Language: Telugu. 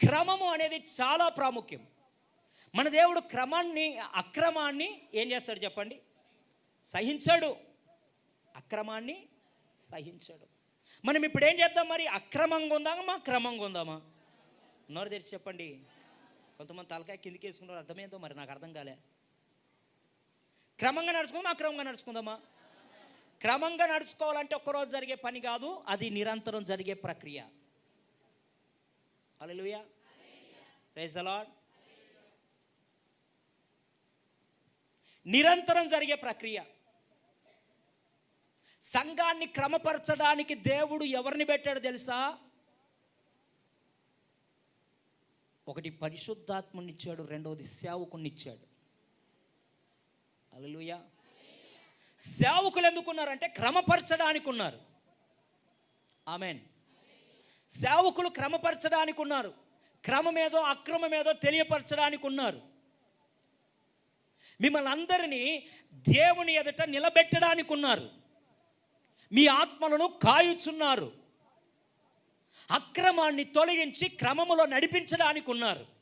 క్రమము అనేది చాలా ప్రాముఖ్యం. మన దేవుడు అక్రమాన్ని ఏం చేస్తాడు చెప్పండి? సహించాడు. అక్రమాన్ని సహించాడు. మనం ఇప్పుడు ఏం చేద్దాం మరి? అక్రమంగా ఉందామా, క్రమంగా ఉందామా? నోరు తెరిచి చెప్పండి. కొంతమంది తలకాయ కిందికి వేసుకున్నారు, అర్థమేందో మరి నాకు అర్థం కాలే. క్రమంగా నడుచుకుందామా, అక్రమంగా నడుచుకుందామా? క్రమంగా నడుచుకోవాలంటే ఒక్కరోజు జరిగే పని కాదు, అది నిరంతరం జరిగే ప్రక్రియ. హల్లెలూయా, ప్రైజ్ ది లార్డ్. నిరంతరం జరిగే ప్రక్రియ. సంఘాన్ని క్రమపరచడానికి దేవుడు ఎవరిని పెట్టాడు తెలుసా? ఒకటి పరిశుద్ధాత్మనిచ్చాడు, రెండవది సేవకునిచ్చాడు. హల్లెలూయా. సేవకులు ఎందుకున్నారంటే క్రమపరచడానికి ఉన్నారు. ఆమేన్. సేవకులు క్రమపరచడానికి ఉన్నారు. క్రమమేదో అక్రమమేదో తెలియపరచడానికి ఉన్నారు. మిమ్మల్ని అందరినీ దేవుని ఎదుట నిలబెట్టడానికి ఉన్నారు. మీ ఆత్మలను కాయుచున్నారు. అక్రమాన్ని తొలగించి క్రమములో నడిపించడానికి ఉన్నారు.